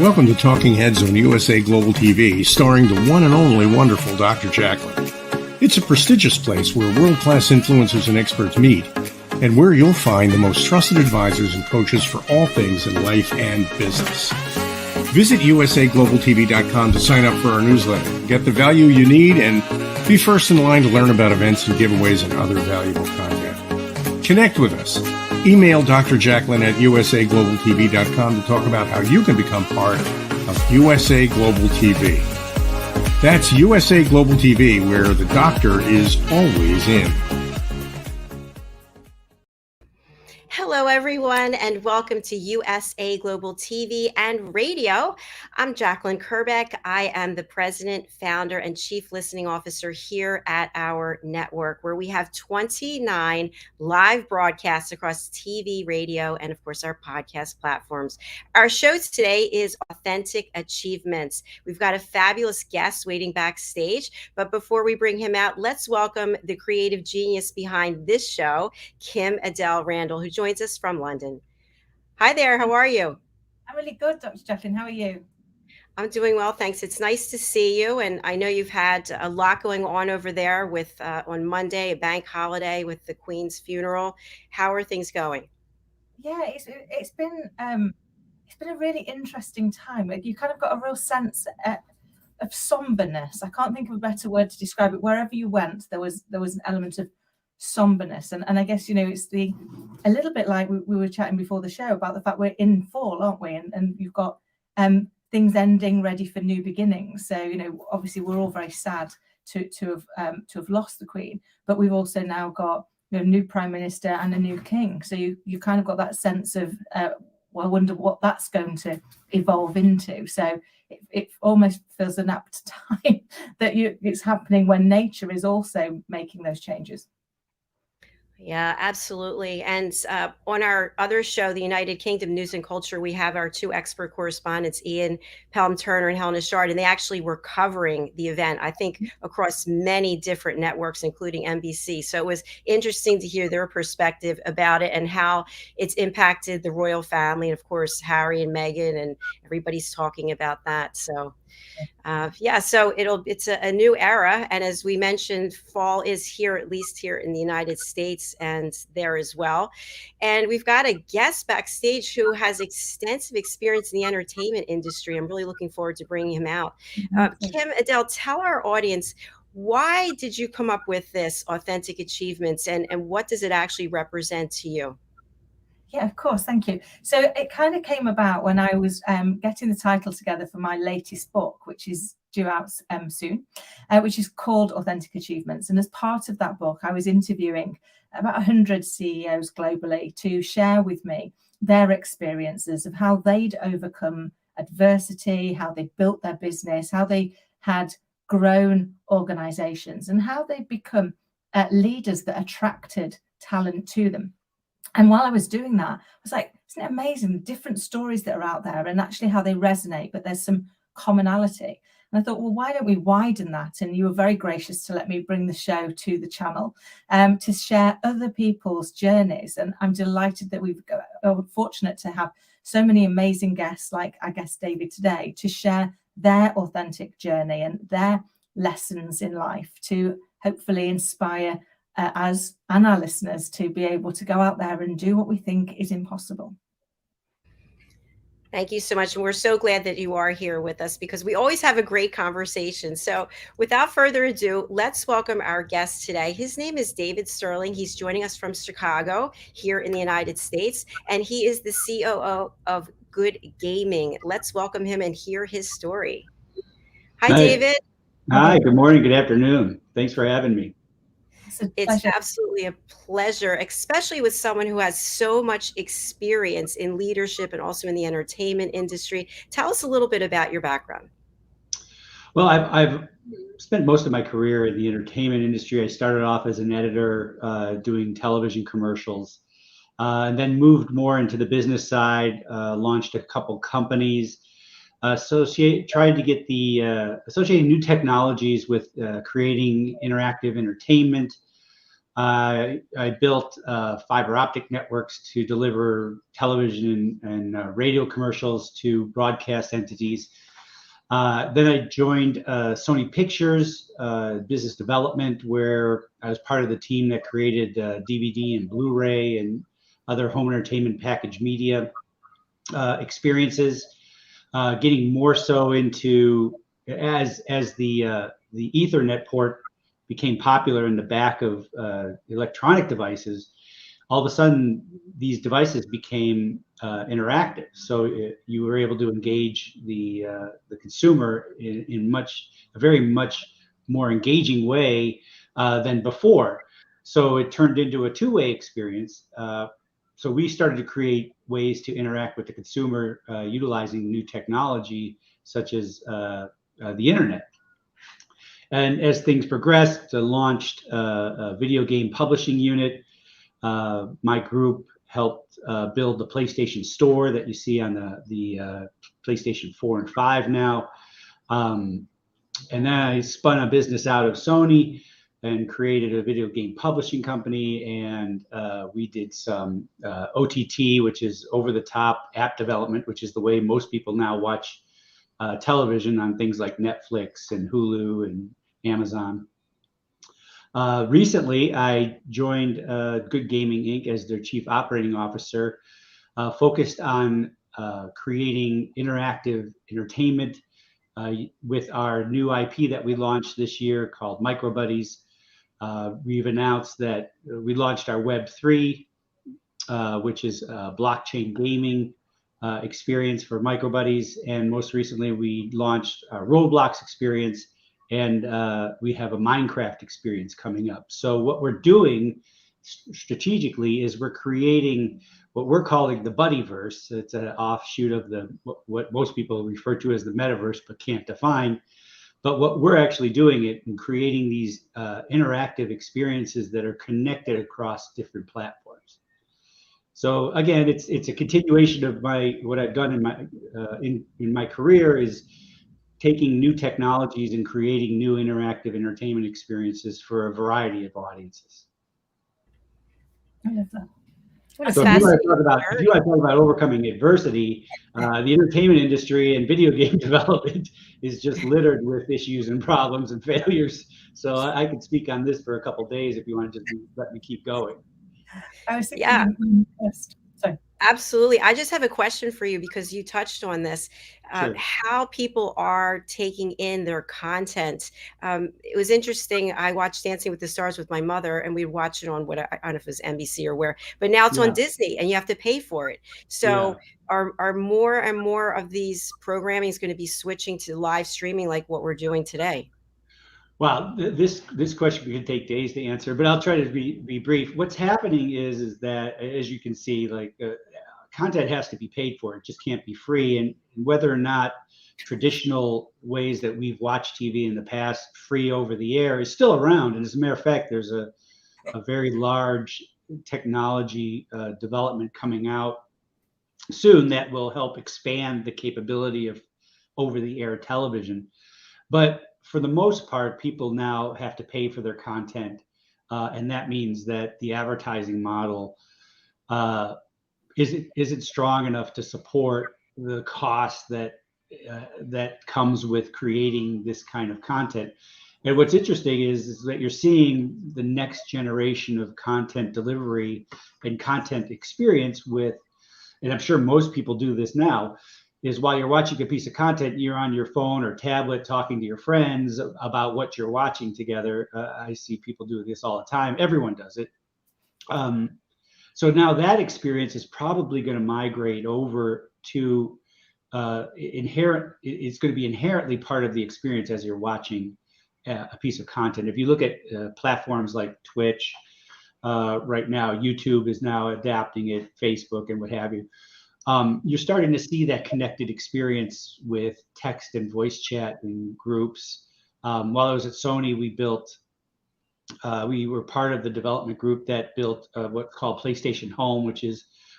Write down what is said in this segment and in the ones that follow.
Welcome to Talking Heads on USA Global TV, starring the one and only wonderful Dr. Jacalyn. It's a prestigious place where world-class influencers and experts meet, and where you'll find the most trusted advisors and coaches for all things in life and business. Visit usaglobaltv.com to sign up for our newsletter, get the value you need, and be first in line to learn about events and giveaways and other valuable content. Connect with us. Email Dr. Jacalyn at usaglobaltv.com to talk about how you can become part of USA Global TV. That's USA Global TV, where the doctor is always in. Hello, everyone, and welcome to USA Global TV and Radio. I'm Jacalyn Kerbeck. I am the president, founder, and chief listening officer here at our network, where we have 29 live broadcasts across TV, radio, and of course, our podcast platforms. Our show today is Authentic Achievements. We've got a fabulous guest waiting backstage, but before we bring him out, let's welcome the creative genius behind this show, KIM-ADELE Randall, who joins us from London. Hi there, how are you? I'm really good, Dr. Jacalyn. How are you? I'm doing well, thanks. It's nice to see you, and I know you've had a lot going on over there with on Monday, a bank holiday with the Queen's funeral. How are things going? Yeah, it's been a really interesting time. You kind of got a real sense of somberness. I can't think of a better word to describe it. Wherever you went, there was an element of somberness, and I guess, you know, it's a little bit like we were chatting before the show about the fact we're in fall, aren't we? And you've got things ending, ready for new beginnings. So, you know, obviously we're all very sad to have lost the Queen, but we've also now got, you know, new Prime Minister and a new King. So you kind of got that sense of well, I wonder what that's going to evolve into. So it almost feels an apt time that it's happening when nature is also making those changes. Yeah, absolutely. And on our other show, the United Kingdom News and Culture, we have our two expert correspondents, Ian Pelham-Turner and Helena Shard, and they actually were covering the event, I think, across many different networks, including NBC. So it was interesting to hear their perspective about it and how it's impacted the royal family. And of course, Harry and Meghan, and everybody's talking about that. So so it's a new era, and as we mentioned, fall is here, at least here in the United States and there as well. And we've got a guest backstage who has extensive experience in the entertainment industry. I'm really looking forward to bringing him out. KIM-ADELE, tell our audience, why did you come up with this Authentic Achievements, and what does it actually represent to you? Yeah, of course. Thank you. So it kind of came about when I was getting the title together for my latest book, which is due out soon, which is called Authentic Achievements. And as part of that book, I was interviewing about 100 CEOs globally to share with me their experiences of how they'd overcome adversity, how they built their business, how they had grown organizations, and how they'd become leaders that attracted talent to them. And while I was doing that, I was like, isn't it amazing, the different stories that are out there and actually how they resonate, but there's some commonality. And I thought, well, why don't we widen that? And you were very gracious to let me bring the show to the channel to share other people's journeys. And I'm delighted that we're fortunate to have so many amazing guests, like our guest David today, to share their authentic journey and their lessons in life to hopefully inspire us and our listeners to be able to go out there and do what we think is impossible. Thank you so much. And we're so glad that you are here with us, because we always have a great conversation. So without further ado, let's welcome our guest today. His name is David Sterling. He's joining us from Chicago here in the United States, and he is the COO of Good Gaming. Let's welcome him and hear his story. Hi, David. Hi, good morning, good afternoon. Thanks for having me. It's absolutely a pleasure, especially with someone who has so much experience in leadership and also in the entertainment industry. Tell us a little bit about your background. Well, I've spent most of my career in the entertainment industry. I started off as an editor doing television commercials, and then moved more into the business side, launched a couple companies, trying to get associating new technologies with creating interactive entertainment, I built fiber optic networks to deliver television and radio commercials to broadcast entities. Then I joined Sony Pictures business development, where I was part of the team that created DVD and Blu-ray and other home entertainment package media experiences, getting more so into as the Ethernet port became popular in the back of electronic devices. All of a sudden, these devices became interactive. So you were able to engage the consumer in a very much more engaging way than before. So it turned into a two-way experience. So we started to create ways to interact with the consumer utilizing new technology, such as the internet. And as things progressed, launched a video game publishing unit. My group helped build the PlayStation Store that you see on the PlayStation 4 and 5 now. And then I spun a business out of Sony and created a video game publishing company. And we did some OTT, which is over-the-top app development, which is the way most people now watch television on things like Netflix and Hulu and Amazon. Recently, I joined Good Gaming Inc. as their chief operating officer, focused on creating interactive entertainment with our new IP that we launched this year called Micro Buddies. We've announced that we launched our Web3, which is a blockchain gaming experience for Micro Buddies, and most recently we launched our Roblox experience. And we have a Minecraft experience coming up. So what we're doing strategically is we're creating what we're calling the Buddyverse. It's an offshoot of what most people refer to as the metaverse, but can't define. But what we're actually doing it and creating these interactive experiences that are connected across different platforms. So again, it's a continuation of what I've done in my career is taking new technologies and creating new interactive entertainment experiences for a variety of audiences. I love that. So if you want to talk about overcoming adversity, the entertainment industry and video game development is just littered with issues and problems and failures. So I could speak on this for a couple of days if you want to just let me keep going. I was thinking first. Sorry. Absolutely. I just have a question for you because you touched on this, Sure. how people are taking in their content. It was interesting. I watched Dancing with the Stars with my mother, and we'd watch it on I don't know if it was NBC or where, but now it's on Disney and you have to pay for it. So are more and more of these programming is going to be switching to live streaming like what we're doing today? Well, this question could take days to answer, but I'll try to be brief. What's happening is that, as you can see, like content has to be paid for. It just can't be free. And whether or not traditional ways that we've watched TV in the past, free over the air, is still around. And as a matter of fact, there's a very large technology development coming out soon that will help expand the capability of over-the-air television. But for the most part, people now have to pay for their content, and that means that the advertising model isn't strong enough to support the cost that comes with creating this kind of content. And what's interesting is that you're seeing the next generation of content delivery and content experience with, and I'm sure most people do this now, is while you're watching a piece of content, you're on your phone or tablet talking to your friends about what you're watching together. I see people do this all the time. Everyone does it. So now that experience is probably going to migrate over to it's going to be inherently part of the experience as you're watching a piece of content. If you look at platforms like Twitch right now, YouTube is now adapting it, Facebook and what have you. You're starting to see that connected experience with text and voice chat and groups. While I was at Sony, we were part of the development group that built what's called PlayStation Home, which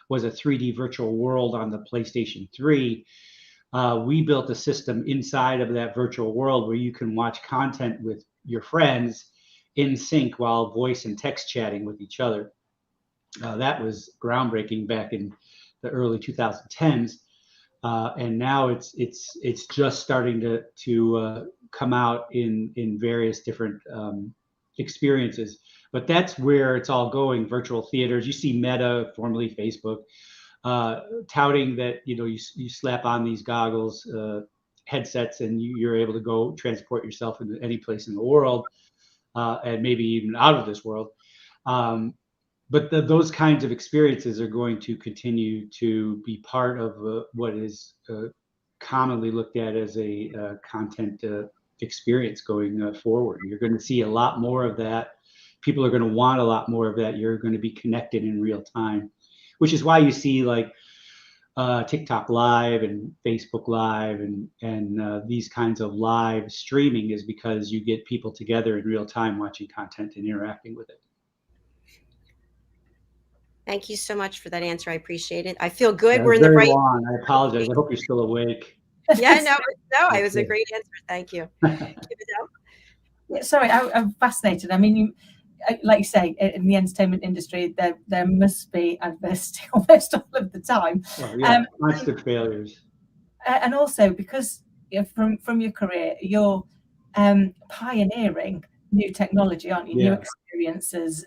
was a 3D virtual world on the PlayStation 3. We built a system inside of that virtual world where you can watch content with your friends in sync while voice and text chatting with each other. That was groundbreaking back in the early 2010s, and now it's just starting to come out in various different experiences. But that's where it's all going. Virtual theaters. You see Meta, formerly Facebook, touting that you slap on these goggles, headsets, and you're able to go transport yourself into any place in the world, and maybe even out of this world. But those kinds of experiences are going to continue to be part of what is commonly looked at as a content experience going forward. You're going to see a lot more of that. People are going to want a lot more of that. You're going to be connected in real time, which is why you see like TikTok Live and Facebook Live and these kinds of live streaming, is because you get people together in real time watching content and interacting with it. Thank you so much for that answer. I appreciate it. I feel good. That We're was in the very right. long. I apologize. I hope you're still awake. Yeah, no, it was a great answer. Thank you. Yeah, sorry, I'm fascinated. I mean, like you say, in the entertainment industry, there must be adversity almost all of the time. Well, yeah, constant failures. And also because from your career, you're pioneering new technology, aren't you? Yeah. New experiences,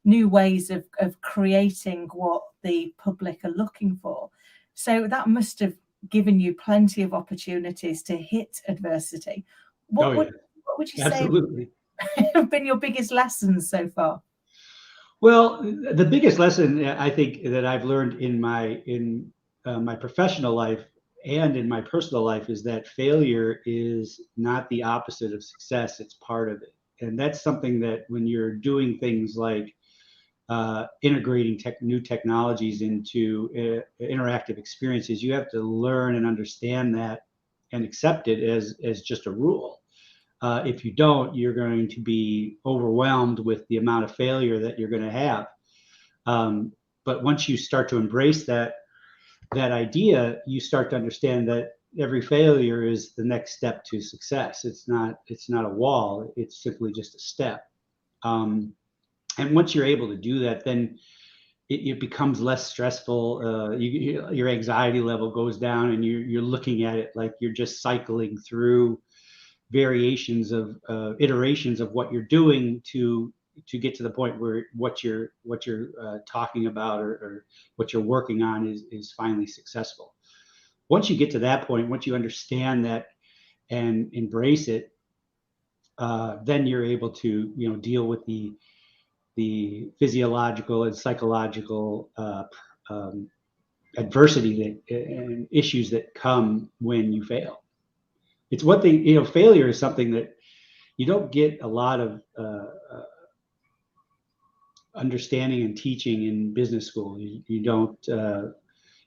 new ways of creating what the public are looking for. So that must have given you plenty of opportunities to hit adversity. What would you Absolutely. say have been your biggest lessons so far? Well, the biggest lesson I think that I've learned in my professional life and in my personal life is that failure is not the opposite of success. It's part of it. And that's something that when you're doing things like integrating new technologies into interactive experiences, you have to learn and understand that and accept it as just a rule. If you don't, you're going to be overwhelmed with the amount of failure that you're going to have. But once you start to embrace that idea, you start to understand that every failure is the next step to success. It's not a wall. It's simply just a step. And once you're able to do that, then it becomes less stressful. Your anxiety level goes down, and you're looking at it like you're just cycling through variations of iterations of what you're doing to get to the point where what you're talking about or what you're working on is finally successful. Once you get to that point, once you understand that and embrace it, then you're able to deal with the physiological and psychological adversity and issues that come when you fail. It's one thing, failure is something that you don't get a lot of understanding and teaching in business school. You don't,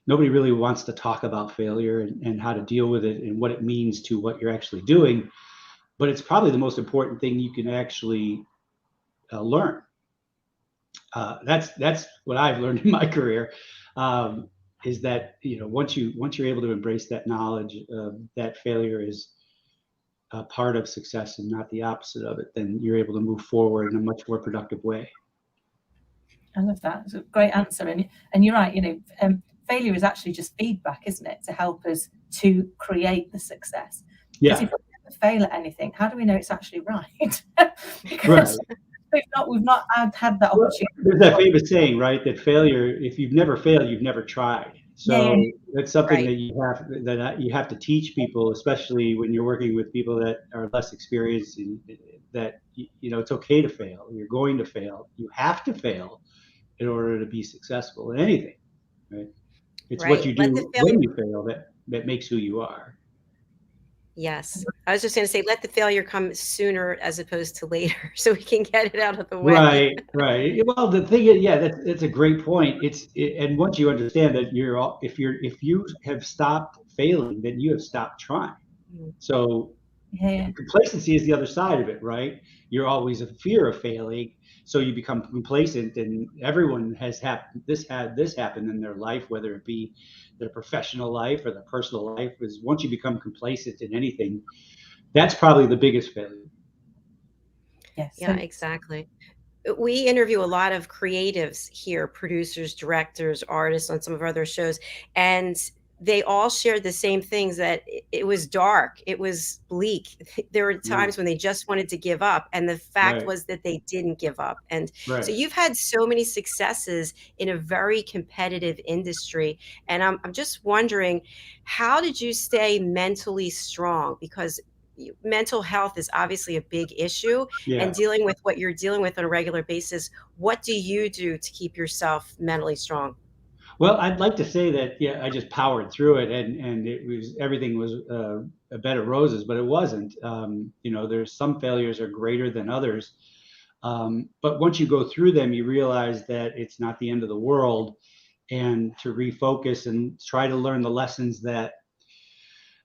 nobody really wants to talk about failure and how to deal with it and what it means to what you're actually doing. But it's probably the most important thing you can actually learn. That's what I've learned in my career, is that once you're able to embrace that knowledge that failure is a part of success and not the opposite of it, then you're able to move forward in a much more productive way. I love that. It's a great answer, and you're right. Failure is actually just feedback, isn't it, to help us to create the success. Yeah. Because if we never fail at anything, how do we know it's actually right? Because we've not had that opportunity. There's that famous saying, right? That failure, if you've never failed, you've never tried. So that's something that you have to teach people, especially when you're working with people that are less experienced, that it's okay to fail. You're going to fail. You have to fail in order to be successful in anything, right? It's what you do when you fail that makes who you are. Yes. I was just going to say, let the failure come sooner as opposed to later, so we can get it out of the way. Right. Well, the thing is, that's a great point. And once you understand that if you have stopped failing, then you have stopped trying. So complacency is the other side of it, right? You're always in fear of failing, so you become complacent. And everyone has had this happen in their life, whether it be their professional life or their personal life. Is once you become complacent in anything, that's probably the biggest failure. Yes. Yeah, So exactly. We interview a lot of creatives here, producers, directors, artists on some of our other shows, and they all shared the same things, that it was dark, it was bleak. There were Yeah, times when they just wanted to give up, and the fact right, was that they didn't give up. And so right. you've had so many successes in a very competitive industry, and I'm just wondering, how did you stay mentally strong? Because mental health is obviously a big issue, and Yeah. dealing with what you're dealing with on a regular basis, what do you do to keep yourself mentally strong? Well, I'd like to say that, yeah, I just powered through it, and it was everything was a bed of roses, but it wasn't. You know, there's some failures are greater than others, but once you go through them, you realize that it's not the end of the world, and to refocus and try to learn the lessons that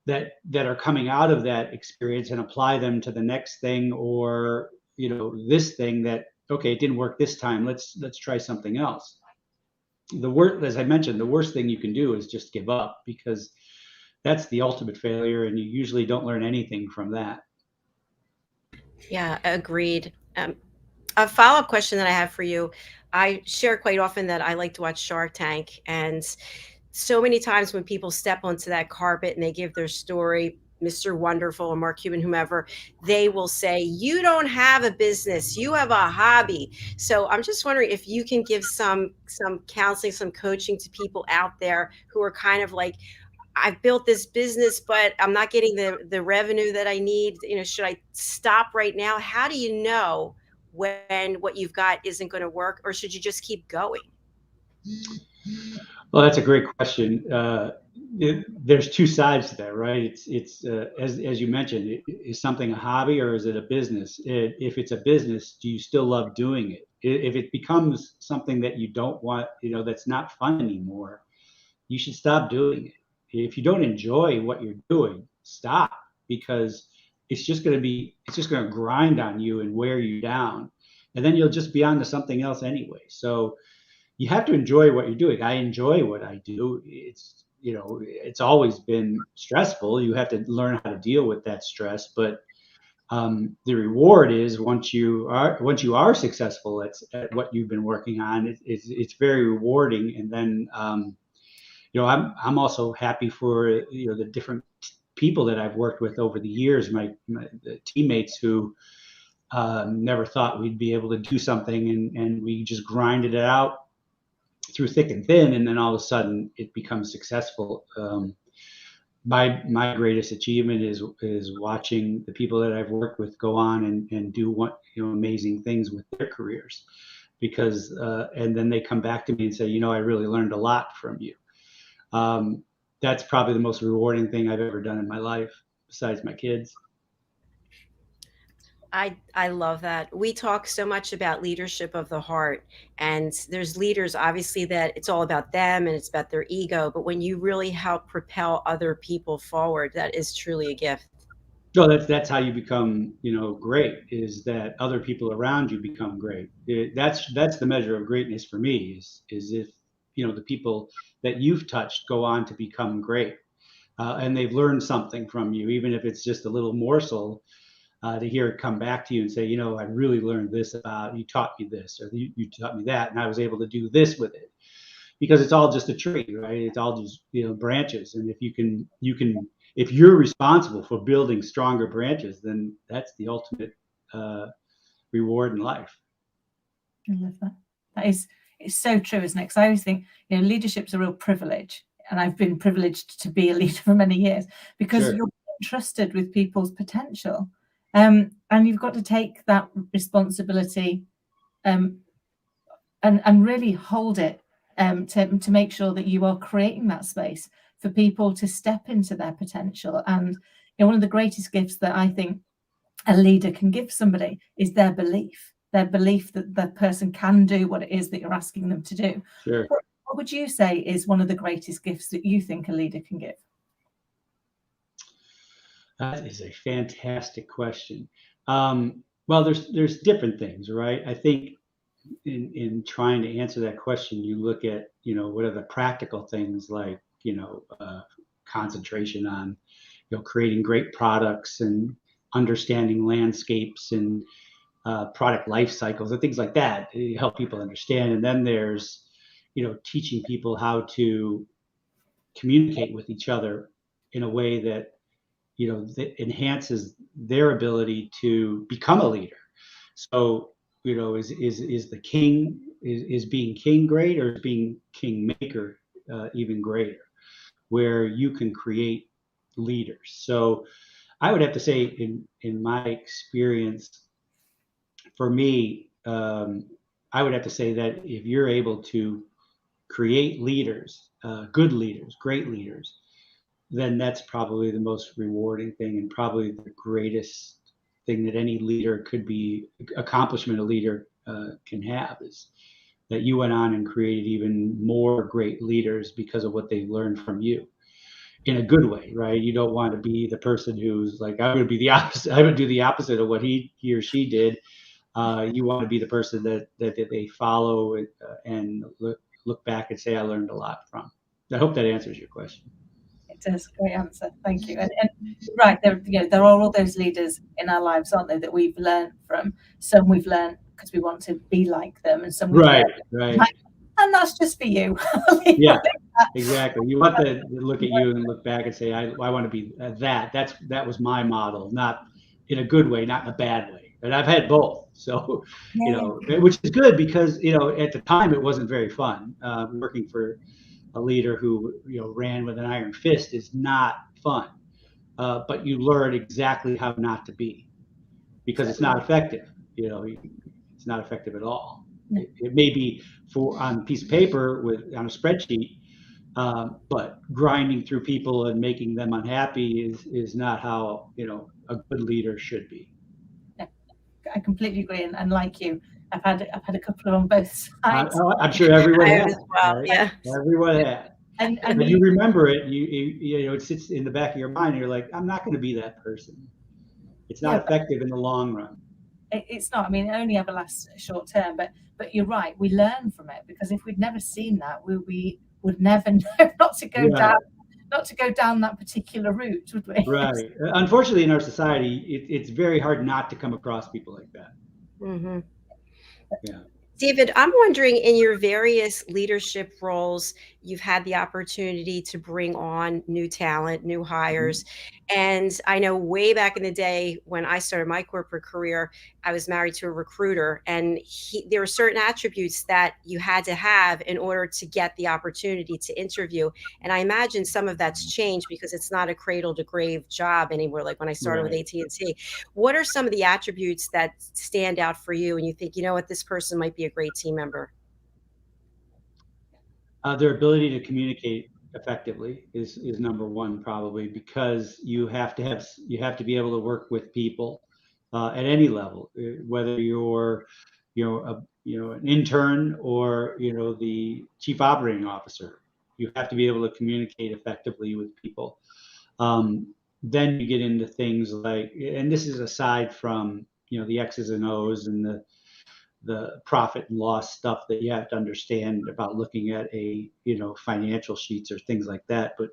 are coming out of that experience and apply them to the next thing, or this thing that, okay, it didn't work this time. Let's try something else. The worst, as I mentioned, the worst thing you can do is just give up, because that's the ultimate failure, and you usually don't learn anything from that. Yeah, agreed. A follow-up question that I have for you, I share quite often that I like to watch Shark Tank, and so many times when people step onto that carpet and they give their story, Mr. Wonderful or Mark Cuban, whomever, they will say, "You don't have a business, you have a hobby." So I'm just wondering if you can give some counseling, some coaching to people out there who are kind of like, I've built this business, but I'm not getting the revenue that I need. Should I stop right now? How do you know when what you've got isn't going to work, or should you just keep going? Well, that's a great question. There's two sides to that, right? It's as you mentioned, is something a hobby or is it a business? If it's a business, do you still love doing it? If it becomes something that you don't want, that's not fun anymore, you should stop doing it. If you don't enjoy what you're doing, stop, because it's just going to grind on you and wear you down, and then you'll just be on to something else anyway. So you have to enjoy what you're doing. I enjoy what I do. It's always been stressful. You have to learn how to deal with that stress, but the reward is once you are successful at what you've been working on, it's very rewarding. And then I'm also happy for the different people that I've worked with over the years, my the teammates who never thought we'd be able to do something, and we just grinded it out through thick and thin, and then all of a sudden it becomes successful. My greatest achievement is watching the people that I've worked with go on and do amazing things with their careers, because and then they come back to me and say, I really learned a lot from you. That's probably the most rewarding thing I've ever done in my life, besides my kids. I love that. We talk so much about leadership of the heart, and there's leaders obviously that it's all about them and it's about their ego, but when you really help propel other people forward, that is truly a gift. So that's how you become, great, is that other people around you become great. That's the measure of greatness for me, is if the people that you've touched go on to become great, and they've learned something from you, even if it's just a little morsel, to hear it come back to you and say, I really learned this about you, taught me this, or you taught me that, and I was able to do this with it. Because it's all just a tree, right? It's all just branches, and if you can if you're responsible for building stronger branches, then that's the ultimate uh, reward in life. I love that. That is, it's so true, isn't it? Because I always think, leadership's a real privilege, and I've been privileged to be a leader for many years, because Sure. you're trusted with people's potential, and you've got to take that responsibility, and really hold it, to make sure that you are creating that space for people to step into their potential. And one of the greatest gifts that I think a leader can give somebody is their belief that that person can do what it is that you're asking them to do. Sure. What would you say is one of the greatest gifts that you think a leader can give? That is a fantastic question. Well, there's different things, right? I think in trying to answer that question, you look at what are the practical things, like concentration on creating great products and understanding landscapes and product life cycles and things like that to help people understand. And then there's, teaching people how to communicate with each other in a way that, that enhances their ability to become a leader. So, is the king, is being king great, or is being kingmaker even greater, where you can create leaders? So I would have to say, in my experience, for me, I would have to say that if you're able to create leaders, good leaders, great leaders, then that's probably the most rewarding thing, and probably the greatest thing that any leader could be, accomplishment a leader can have, is that you went on and created even more great leaders because of what they learned from you, in a good way, right? You don't want to be the person who's like, I'm going to be the opposite. I would do the opposite of what he or she did. You want to be the person that they follow and look back and say, I learned a lot from. I hope that answers your question. It does. Great answer. Thank you. And right, there are all those leaders in our lives, aren't there, that we've learned from. Some we've learned because we want to be like them, and some we've Right. and that's just for you. Yeah, exactly. You want to look at you and look back and say, I want to be that. That was my model, not in a good way, not in a bad way. And I've had both. So, which is good, because, at the time it wasn't very fun. Working for a leader who, ran with an iron fist is not fun. But you learn exactly how not to be, because it's not effective. It's not effective at all. It may be on a piece of paper on a spreadsheet, but grinding through people and making them unhappy is not how a good leader should be. I completely agree, and like you, I've had a couple on both sides. I'm sure everyone has. Well, right? yeah. Everyone has. And you remember it. It sits in the back of your mind. And you're like, I'm not going to be that person. It's not effective in the long run. It's not. I mean, it only ever lasts short term. But you're right. We learn from it, because if we'd never seen that, we would never know not to go down that particular route, would we? Right. Unfortunately, in our society, it's very hard not to come across people like that. Mm-hmm. Yeah. David, I'm wondering, in your various leadership roles, you've had the opportunity to bring on new talent, new hires. And I know way back in the day when I started my corporate career, I was married to a recruiter, and there were certain attributes that you had to have in order to get the opportunity to interview. And I imagine some of that's changed, because it's not a cradle to grave job anymore, like when I started with AT&T. What are some of the attributes that stand out for you and you think, what, this person might be a great team member? Their ability to communicate effectively is number one, probably, because you have to be able to work with people at any level, whether you're an intern or the chief operating officer. You have to be able to communicate effectively with people. Then you get into things like, and this is aside from the X's and O's and the profit and loss stuff that you have to understand about looking at financial sheets or things like that. But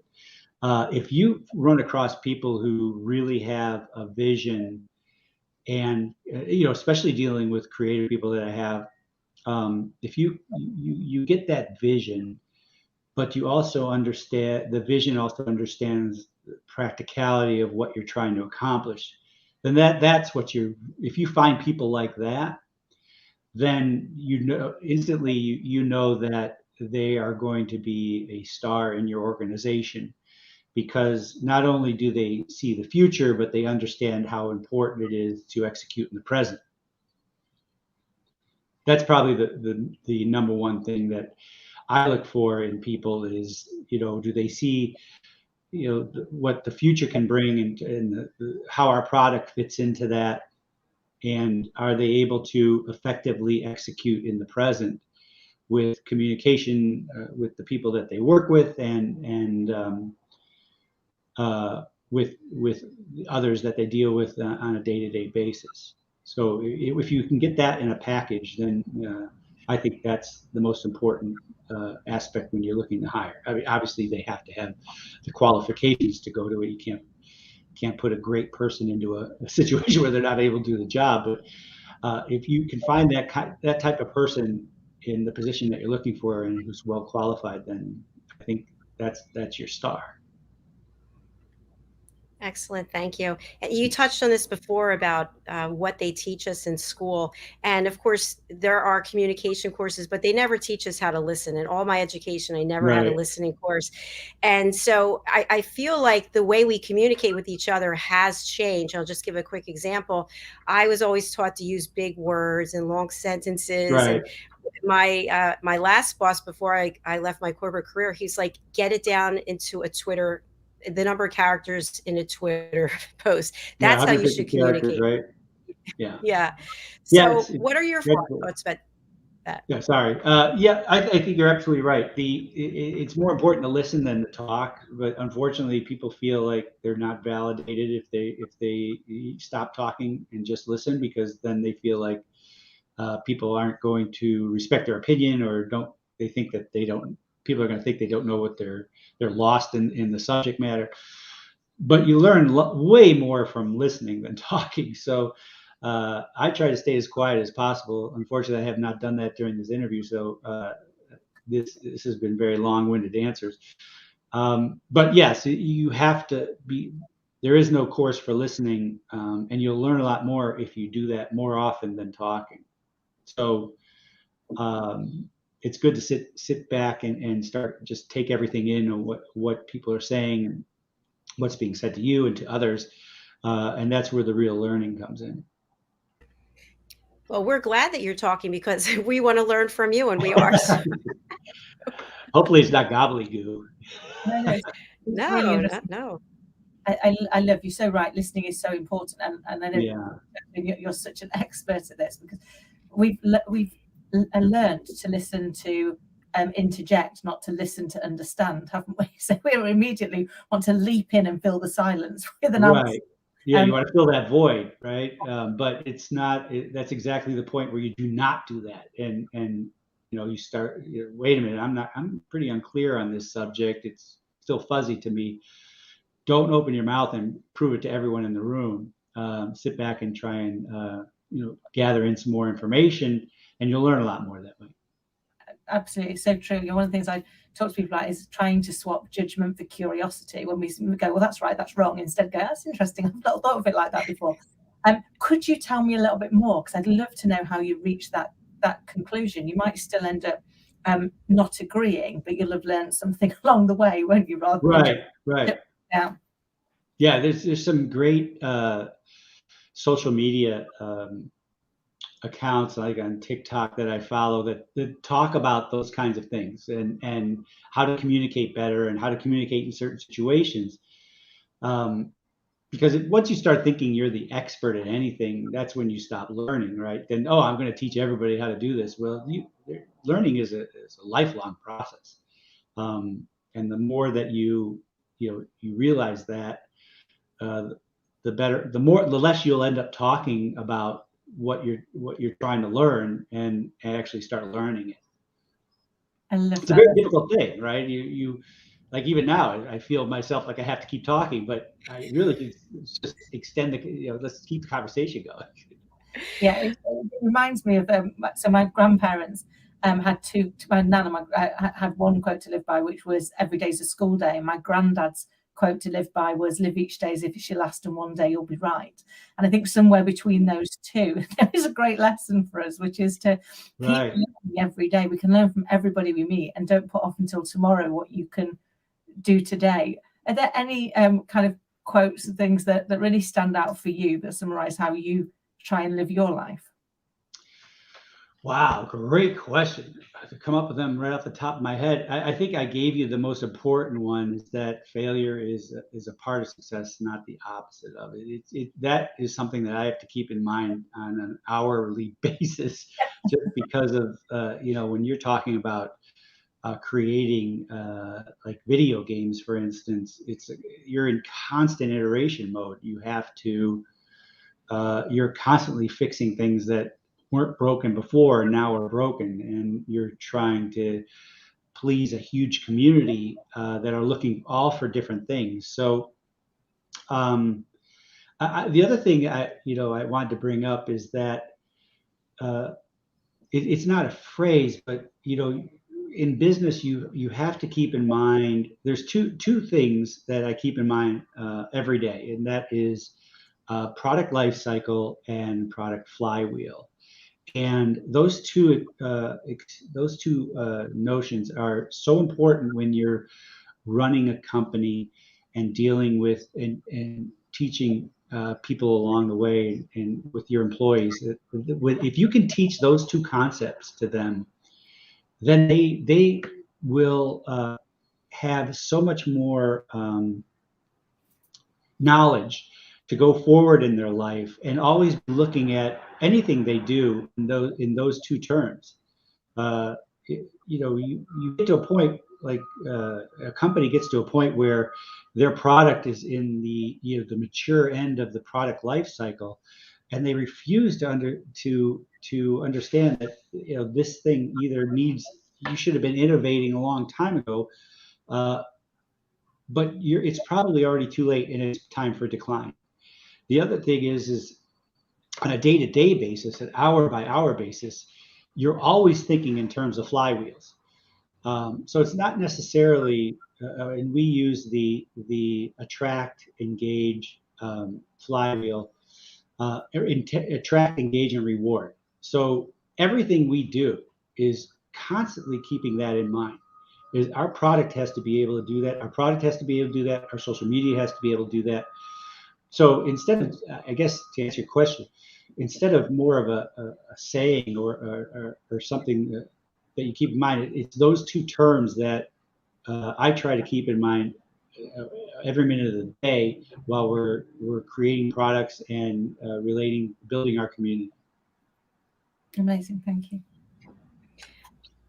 if you run across people who really have a vision, and especially dealing with creative people that I have, if you get that vision, but you also understand the vision, also understands the practicality of what you're trying to accomplish, then that's what if you find people like that, then instantly you know that they are going to be a star in your organization, because not only do they see the future, but they understand how important it is to execute in the present. That's probably the number one thing that I look for in people is, do they see, what the future can bring, and how our product fits into that, and are they able to effectively execute in the present with communication with the people that they work with, and with others that they deal with on a day-to-day basis. So if you can get that in a package, then I think that's the most important aspect when you're looking to hire. I mean, obviously they have to have the qualifications to go to it. You can't put a great person into a situation where they're not able to do the job. But if you can find that type of person in the position that you're looking for and who's well qualified, then I think that's your star. Excellent, thank you. And you touched on this before about what they teach us in school. And of course, there are communication courses, but they never teach us how to listen. In all my education, I never had a Right. listening course. And so I feel like the way we communicate with each other has changed. I'll just give a quick example. I was always taught to use big words and long sentences. Right. And my last boss before I left my corporate career, he's like, get it down into a Twitter, the number of characters in a Twitter post. Yeah, That's how you 150 should characters, communicate. right? Yeah. Yeah. Yeah, So what are your dreadful. thoughts about that? Yeah, sorry. Yeah, I think you're absolutely right. It's more important to listen than to talk, but unfortunately, people feel like they're not validated if they stop talking and just listen, because then they feel like people aren't going to respect their opinion, or they think that people are going to think they don't know what they're lost in the subject matter. But you learn way more from listening than talking. So I try to stay as quiet as possible. Unfortunately, I have not done that during this interview, so this has been very long-winded answers. But yes, you have to be. There is no course for listening, and you'll learn a lot more if you do that more often than talking. So it's good to sit back and start, just take everything in, and what people are saying, and what's being said to you and to others, and that's where the real learning comes in. Well, we're glad that you're talking because we want to learn from you, and we are. Hopefully it's not gobbledygook. No, it's No, brilliant. no. I love you. So right, listening is so important, and I know Yeah. you're such an expert at this, because we've learned to listen to interject, not to listen to understand, haven't we? So we immediately want to leap in and fill the silence with an answer. Right. Yeah, you want to fill that void, right? But it's not. That's exactly the point where you do not do that, and you start. Wait a minute, I'm pretty unclear on this subject. It's still fuzzy to me. Don't open your mouth and prove it to everyone in the room. Sit back and try and gather in some more information, and you'll learn a lot more that way. Absolutely, so true. One of the things I talk to people about is trying to swap judgment for curiosity. When we go, well, that's right, that's wrong, instead go, that's interesting, I've not thought of it like that before. Could you tell me a little bit more? Because I'd love to know how you reach that conclusion. You might still end up not agreeing, but you'll have learned something along the way, won't you? Right. Yeah. There's some great social media accounts, like on TikTok, that I follow that talk about those kinds of things, and how to communicate better, and how to communicate in certain situations. Because once you start thinking you're the expert at anything, that's when you stop learning, right? Then, I'm going to teach everybody how to do this. Well, learning is a lifelong process, and the more that you realize that, the better, the less you'll end up talking about what you're trying to learn, and actually start learning it. I love it's that. a very difficult thing, right? You like, even now I feel myself like I have to keep talking, but I really can just extend let's keep the conversation going. Yeah, it reminds me of so my grandparents had my nana had one quote to live by, which was every day's a school day, and my granddad's quote to live by was live each day as if it's your last, and one day you'll be right. And I think somewhere between those two there is a great lesson for us, which is to keep learning every day. We can learn from everybody we meet, and don't put off until tomorrow what you can do today. Are there any kind of quotes and things that really stand out for you, that summarize how you try and live your life? Wow, great question. I have to come up with them right off the top of my head. I think I gave you the most important one, is that failure is a part of success, not the opposite of it. That is something that I have to keep in mind on an hourly basis, just because of when you're talking about creating like video games, for instance, you're in constant iteration mode. You have to you're constantly fixing things that weren't broken before and now are broken, and you're trying to please a huge community that are looking all for different things. So the other thing I wanted to bring up is that it's not a phrase, but in business, you have to keep in mind, there's two things that I keep in mind every day, and that is product life cycle and product flywheel. And those two notions are so important when you're running a company and dealing with and teaching people along the way and with your employees. If you can teach those two concepts to them, then they will have so much more knowledge to go forward in their life, and always looking at anything they do in those two terms. You get to a point, like a company gets to a point where their product is in the mature end of the product life cycle, and they refuse to understand that this thing either needs, you should have been innovating a long time ago, but it's probably already too late and it's time for decline. The other thing is on a day-to-day basis, an hour-by-hour basis, you're always thinking in terms of flywheels. So it's not necessarily, and we use the attract, engage flywheel, attract, engage, and reward. So everything we do is constantly keeping that in mind. Is our product has to be able to do that. Our product has to be able to do that. Our social media has to be able to do that. So instead of, I guess, to answer your question, instead of more of a saying or something that you keep in mind, it's those two terms that I try to keep in mind every minute of the day while we're creating products and building our community. Amazing, thank you.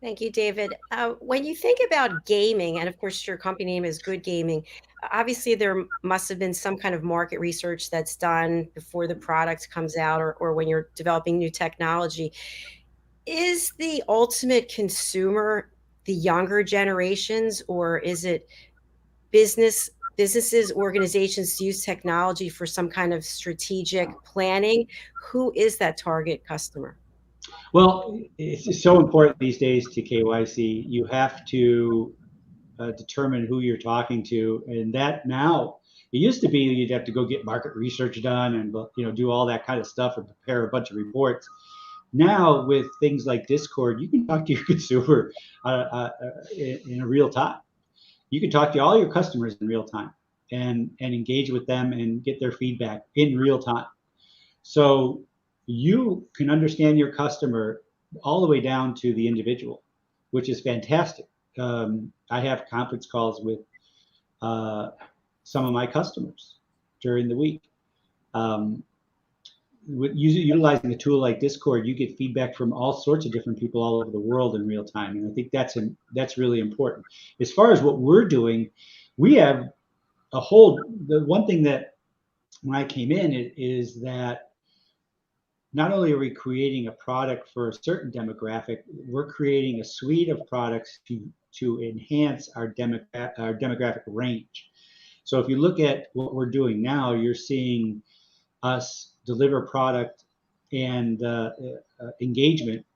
Thank you, David. When you think about gaming, and of course your company name is Good Gaming, obviously there must have been some kind of market research that's done before the product comes out, or when you're developing new technology. Is the ultimate consumer the younger generations, or is it businesses, organizations use technology for some kind of strategic planning? Who is that target customer? Well, it's so important these days to KYC. You have to determine who you're talking to, and that now, it used to be you'd have to go get market research done and do all that kind of stuff and prepare a bunch of reports. Now with things like Discord, you can talk to your consumer in real time. You can talk to all your customers in real time and engage with them and get their feedback in real time. So you can understand your customer all the way down to the individual, which is fantastic. I have conference calls with some of my customers during the week. Utilizing a tool like Discord, you get feedback from all sorts of different people all over the world in real time, and I think that's really important. As far as what we're doing, we have the one thing that when I came in is that not only are we creating a product for a certain demographic, we're creating a suite of products to enhance our demographic range. So if you look at what we're doing now, you're seeing us deliver product and engagement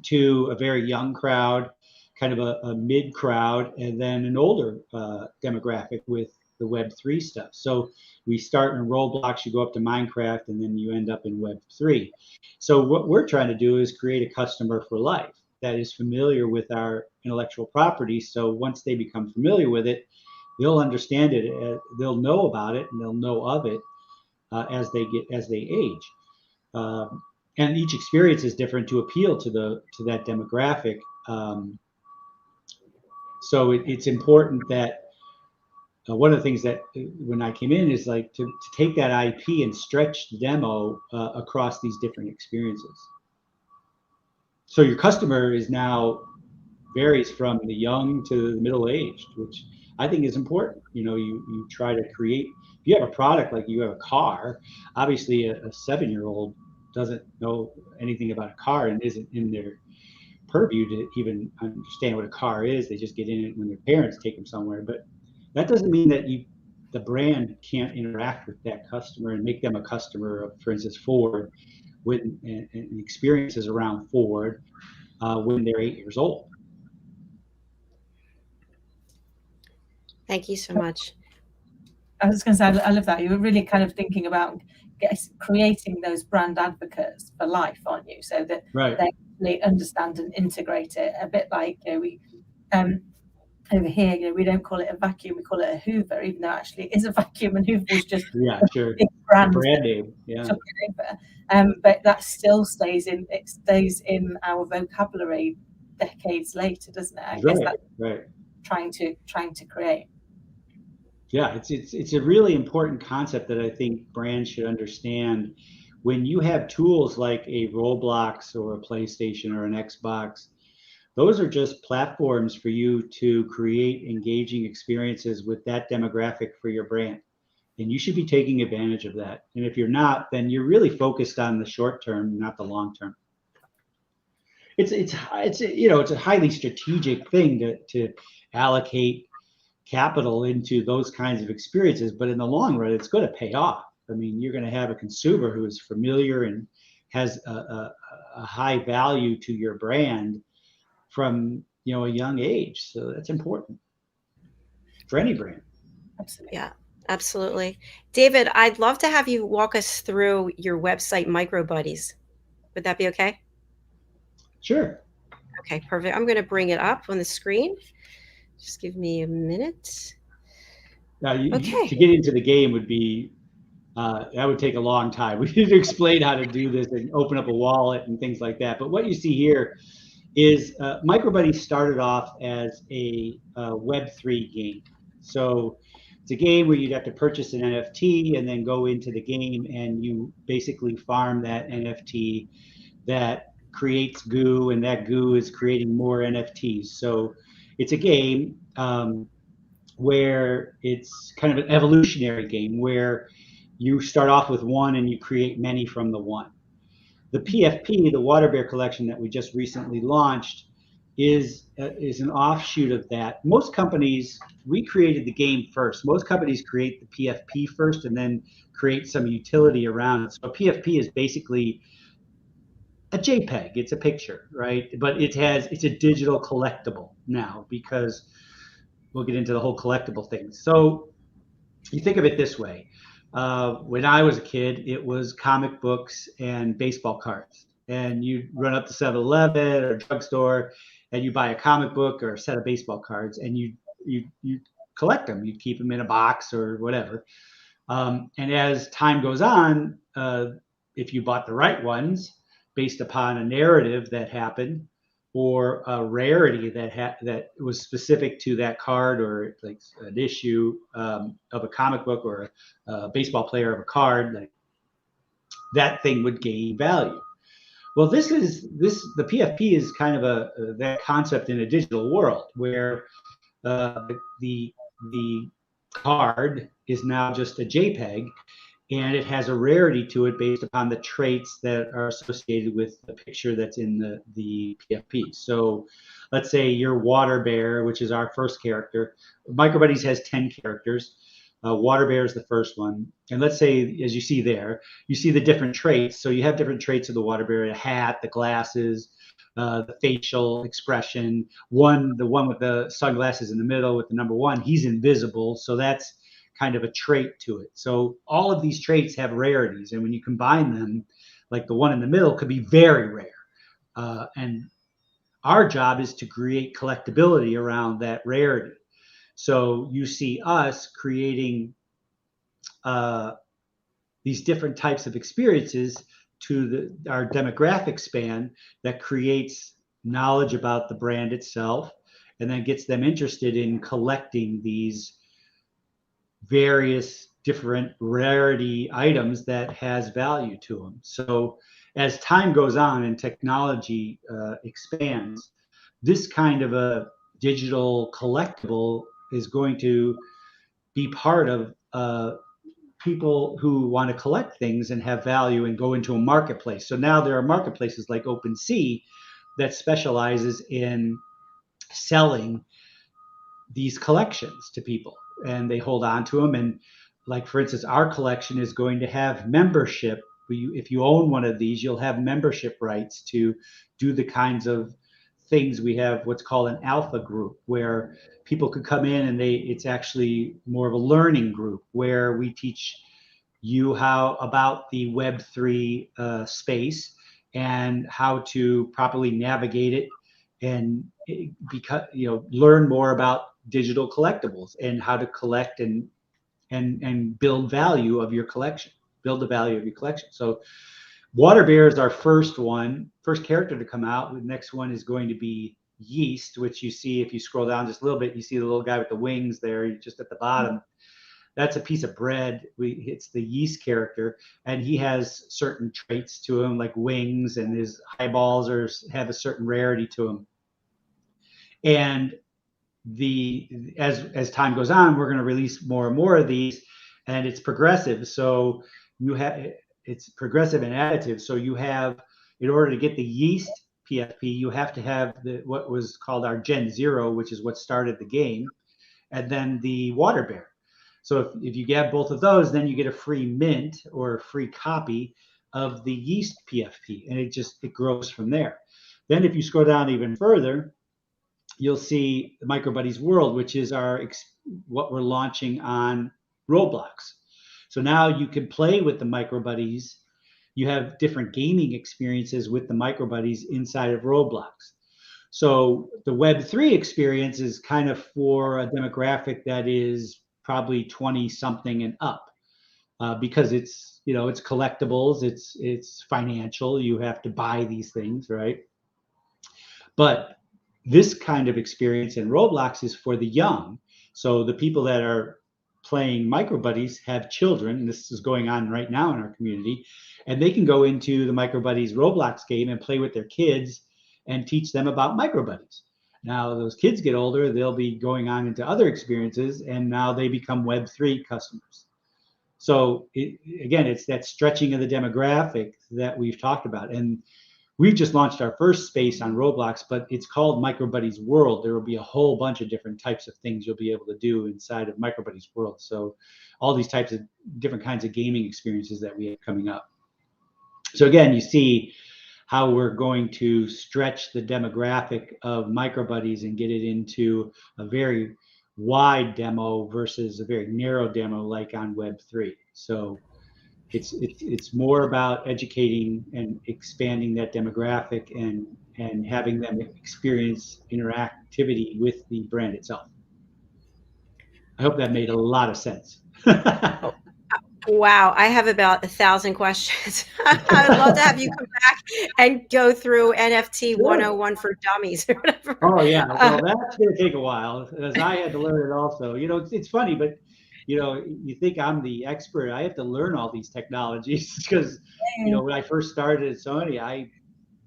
to a very young crowd, kind of a mid crowd, and then an older demographic with the Web3 stuff. So we start in Roblox, you go up to Minecraft, and then you end up in Web3. So what we're trying to do is create a customer for life that is familiar with our intellectual property. So once they become familiar with it, they'll understand it, they'll know about it, and they'll know of it as they age. And each experience is different to appeal to that demographic. So it's important that one of the things that when I came in is like to take that IP and stretch the demo across these different experiences. So your customer is now varies from the young to the middle aged, which I think is important. You try to create, if you have a product like you have a car, obviously a 7-year-old doesn't know anything about a car and isn't in their purview to even understand what a car is. They just get in it when their parents take them somewhere. But that doesn't mean that the brand can't interact with that customer and make them a customer of, for instance, Ford, and experiences around Ford when they're 8 years old. Thank you so much. I was going to say, I love that. You were really kind of thinking about creating those brand advocates for life, aren't you? So that they understand and integrate it a bit like, we over here, we don't call it a vacuum, we call it a Hoover, even though actually it is a vacuum, and Hoover was just a big brand name. Took it over. But that still stays in our vocabulary decades later, doesn't it? I guess that's trying to create. Yeah, it's a really important concept that I think brands should understand. When you have tools like a Roblox or a PlayStation or an Xbox, those are just platforms for you to create engaging experiences with that demographic for your brand. And you should be taking advantage of that. And if you're not, then you're really focused on the short term, not the long term. It's a highly strategic thing to allocate capital into those kinds of experiences, but in the long run, it's going to pay off. I mean, you're going to have a consumer who is familiar and has a high value to your brand from a young age. So that's important for any brand. Absolutely. Yeah, absolutely. David, I'd love to have you walk us through your website, MicroBuddies. Would that be okay? Sure. Okay, perfect. I'm going to bring it up on the screen. Just give me a minute. Now, to get into the game would be, that would take a long time. We need to explain how to do this and open up a wallet and things like that. But what you see here is MicroBuddies started off as a Web3 game. So it's a game where you'd have to purchase an NFT and then go into the game, and you basically farm that NFT that creates goo, and that goo is creating more NFTs. So it's a game where it's kind of an evolutionary game where you start off with one and you create many from the one. The PFP, the Water Bear collection that we just recently launched, is an offshoot of that. Most companies, we created the game first. Most companies create the PFP first and then create some utility around it. So a PFP is basically a JPEG. It's a picture, right? But it's a digital collectible now, because we'll get into the whole collectible thing. So you think of it this way. When I was a kid, it was comic books and baseball cards. And you run up to 7-Eleven or drugstore and you buy a comic book or a set of baseball cards, and you collect them. You keep them in a box or whatever. And as time goes on, if you bought the right ones based upon a narrative that happened, or a rarity that was specific to that card, or like an issue of a comic book, or a baseball player of a card, like that thing would gain value. Well, the PFP is kind of that concept in a digital world where the card is now just a JPEG, and it has a rarity to it based upon the traits that are associated with the picture that's in the PFP. So let's say your Water Bear, which is our first character. MicroBuddies has 10 characters. Water Bear is the first one. And let's say, as you see there, you see the different traits. So you have different traits of the Water Bear: the hat, the glasses, the facial expression. The one with the sunglasses in the middle with the number 1, he's invisible. So that's kind of a trait to it. So all of these traits have rarities, and when you combine them, like the one in the middle could be very rare. And our job is to create collectability around that rarity. So you see us creating these different types of experiences to our demographic span that creates knowledge about the brand itself, and then gets them interested in collecting these various different rarity items that has value to them. So as time goes on and technology expands, this kind of a digital collectible is going to be part of people who want to collect things and have value and go into a marketplace. So now there are marketplaces like OpenSea that specializes in selling these collections to people, and they hold on to them. And like, for instance, our collection is going to have membership if you own one of these, you'll have membership rights to do the kinds of things. We have what's called an alpha group, where people could come in and it's actually more of a learning group where we teach you how about the Web3 space and how to properly navigate it, and learn more about digital collectibles and how to collect and build value of your collection, build the value of your collection. So Water Bear is our first character to come out. The next one is going to be Yeast, which you see if you scroll down just a little bit, you see the little guy with the wings there just at the bottom. That's a piece of bread. It's the Yeast character, and he has certain traits to him, like wings, and his eyeballs have a certain rarity to him. And as time goes on, we're going to release more and more of these, and it's progressive. So it's progressive and additive. So you have, in order to get the Yeast PFP, you have to have what was called our Gen 0, which is what started the game, and then the Water Bear. So if you get both of those, then you get a free mint or a free copy of the Yeast PFP, and it grows from there. Then if you scroll down even further, you'll see the MicroBuddies World, which is what we're launching on Roblox. So now you can play with the MicroBuddies. You have different gaming experiences with the MicroBuddies inside of Roblox. So the Web3 experience is kind of for a demographic that is probably 20 something and up, because it's collectibles, it's financial. You have to buy these things, right? But this kind of experience in Roblox is for the young. So the people that are playing MicroBuddies have children, and this is going on right now in our community, and they can go into the MicroBuddies Roblox game and play with their kids and teach them about MicroBuddies. Now those kids get older, they'll be going on into other experiences, and now they become Web3 customers. So again, it's that stretching of the demographic that we've talked about. And we've just launched our first space on Roblox, but it's called MicroBuddies World. There will be a whole bunch of different types of things you'll be able to do inside of MicroBuddies World. So all these types of different kinds of gaming experiences that we have coming up. So again, you see how we're going to stretch the demographic of MicroBuddies and get it into a very wide demo versus a very narrow demo like on Web3. So it's more about educating and expanding that demographic and having them experience interactivity with the brand itself. I hope that made a lot of sense. Wow, I have about 1,000 questions. I'd love to have you come back and go through NFT 101 for dummies or whatever. Oh yeah, well that's going to take a while, as I had to learn it also. It's funny, but you think I'm the expert. I have to learn all these technologies because when I first started at Sony, I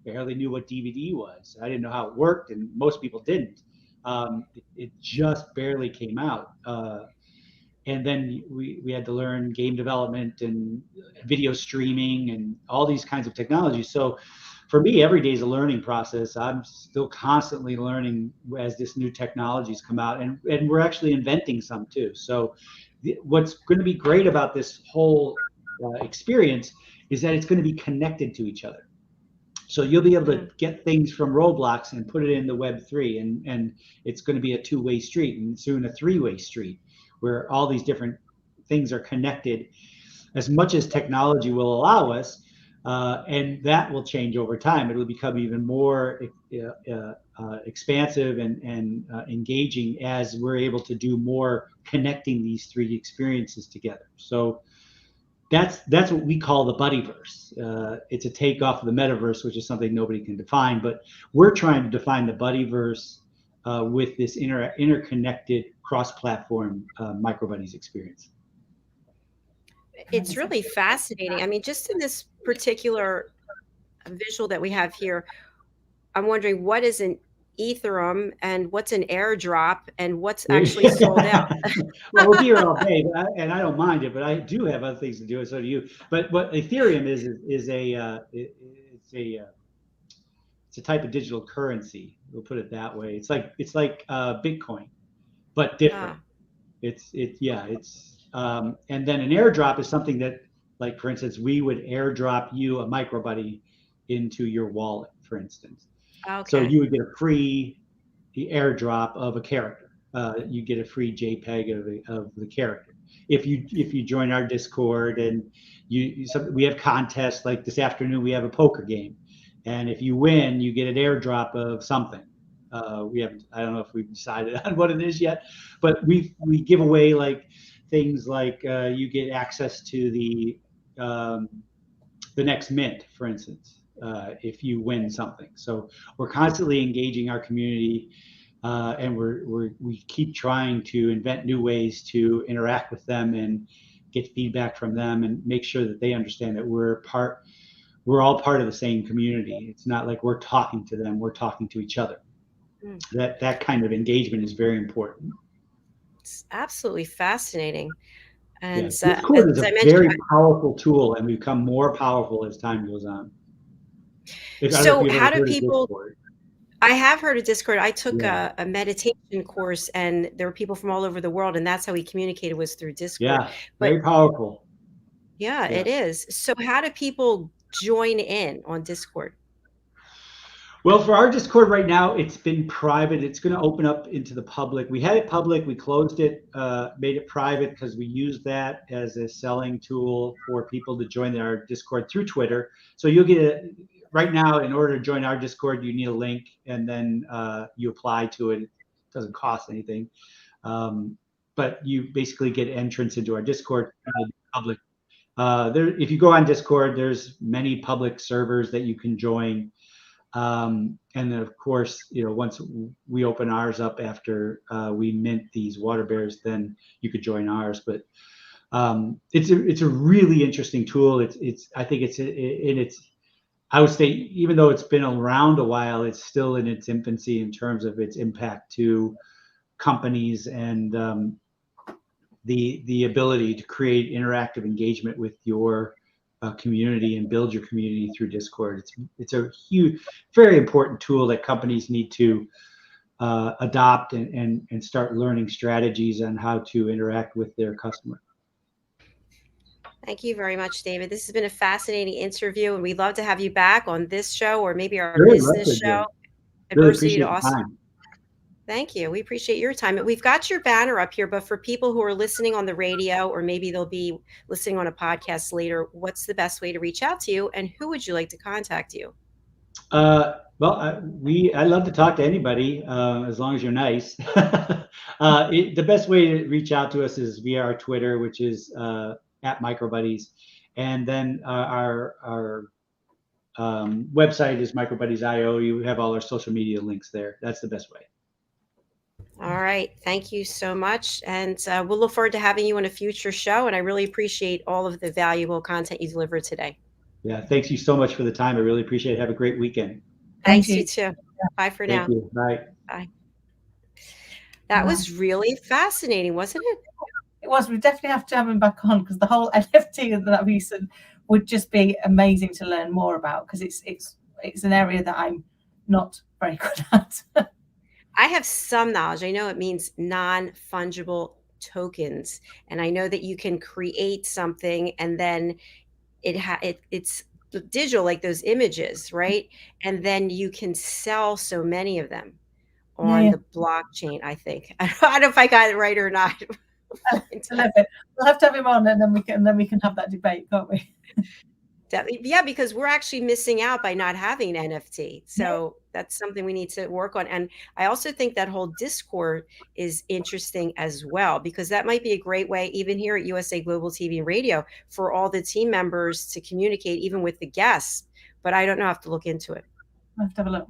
barely knew what DVD was. I didn't know how it worked, and most people didn't. It just barely came out. And then we had to learn game development and video streaming and all these kinds of technologies. So for me, every day is a learning process. I'm still constantly learning as this new technologies come out, and we're actually inventing some too. So what's going to be great about this whole experience is that it's going to be connected to each other. So you'll be able to get things from Roblox and put it in the Web3, and it's going to be a two-way street, and soon a three-way street, where all these different things are connected as much as technology will allow us, and that will change over time. It will become even more expansive and engaging as we're able to do more connecting these three experiences together. So that's what we call the Buddyverse. It's a takeoff of the metaverse, which is something nobody can define, but we're trying to define the Buddyverse with this interconnected cross-platform MicroBuddies experience. It's really fascinating. I mean, just in this particular visual that we have here, I'm wondering what is an Ethereum and what's an airdrop and what's actually sold out. Well, we're here all day, and I don't mind it, but I do have other things to do, and so do you. But what Ethereum is it's a type of digital currency. We'll put it that way. It's like Bitcoin, but different. And then an airdrop is something that Like, for instance, we would airdrop you a microbuddy into your wallet, for instance. Okay. So you would get a free airdrop of a character. You get a free JPEG of the character. If you join our Discord, and we have contests, like this afternoon we have a poker game, and if you win, you get an airdrop of something. I don't know if we've decided on what it is yet, but we give away like things like you get access to the next mint, for instance, if you win something. So we're constantly engaging our community, and we keep trying to invent new ways to interact with them and get feedback from them, and make sure that they understand that we're all part of the same community. It's not like we're talking to them, we're talking to each other. That kind of engagement is very important. It's absolutely fascinating. And Discord is a very powerful tool, and become more powerful as time goes on. So how do people? I have heard of Discord. I took a meditation course, and there were people from all over the world, and that's how we communicated, was through Discord. Yeah, very powerful. Yeah, it is. So how do people join in on Discord? Well, for our Discord right now, it's been private. It's going to open up into the public. We had it public, we closed it, made it private, because we used that as a selling tool for people to join our Discord through Twitter. So you'll get right now, in order to join our Discord, you need a link, and then you apply to it. It doesn't cost anything, but you basically get entrance into our Discord public. If you go on Discord, there's many public servers that you can join. And then, of course, once we open ours up after we mint these water bears, then you could join ours. But it's a really interesting tool. I think I would say, even though it's been around a while, it's still in its infancy in terms of its impact to companies, and the ability to create interactive engagement with your community and build your community through Discord. It's a huge, very important tool that companies need to adopt and start learning strategies on how to interact with their customer. Thank you very much, David. This has been a fascinating interview, and we'd love to have you back on this show, or maybe our business show. Really appreciate the time. Thank you. We appreciate your time. We've got your banner up here, but for people who are listening on the radio, or maybe they'll be listening on a podcast later, what's the best way to reach out to you, and who would you like to contact you? Well, I love to talk to anybody, as long as you're nice. The best way to reach out to us is via our Twitter, which is at Microbuddies, and then our website is microbuddies.io. You have all our social media links there. That's the best way. All right. Thank you so much. And we'll look forward to having you on a future show. And I really appreciate all of the valuable content you delivered today. Yeah. Thanks you so much for the time. I really appreciate it. Have a great weekend. Thanks, you too. Bye for now. Thank you. Bye. Bye. That was really fascinating, wasn't it? It was. We definitely have to have him back on, because the whole NFT and that reason would just be amazing to learn more about, because it's an area that I'm not very good at. I have some knowledge. I know it means non-fungible tokens, and I know that you can create something, and then it's digital, like those images, right? And then you can sell so many of them on the blockchain, I think. I don't know if I got it right or not. I love it. We'll have to have him on, and then we can have that debate, can't we? Yeah, because we're actually missing out by not having an NFT. So that's something we need to work on. And I also think that whole Discord is interesting as well, because that might be a great way, even here at USA Global TV and Radio, for all the team members to communicate, even with the guests. But I don't know. I have to look into it. I'll have to have a look.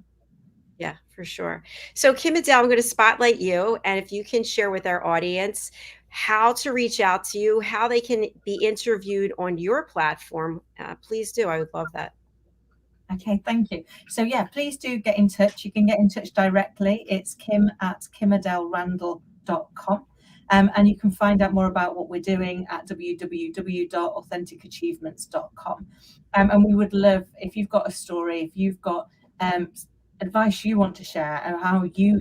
Yeah, for sure. So KIM-ADELE, I'm going to spotlight you. And if you can share with our audience how to reach out to you, how they can be interviewed on your platform, please do. I would love that. Okay, thank you. So yeah, please do get in touch. You can get in touch directly. It's kim@KIM-ADELE.com. And you can find out more about what we're doing at www.authenticachievements.com. And we would love, if you've got a story, if you've got advice you want to share, and how you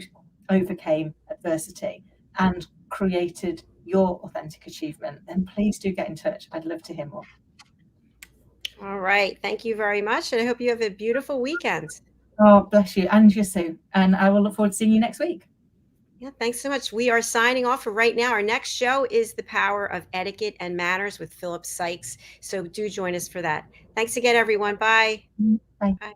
overcame adversity and created your authentic achievement, then please do get in touch. I'd love to hear more. All right. Thank you very much. And I hope you have a beautiful weekend. Oh, bless you. And you, Sue. And I will look forward to seeing you next week. Yeah, thanks so much. We are signing off for right now. Our next show is The Power of Etiquette and Manners with Philip Sykes. So do join us for that. Thanks again, everyone. Bye. Bye. Bye.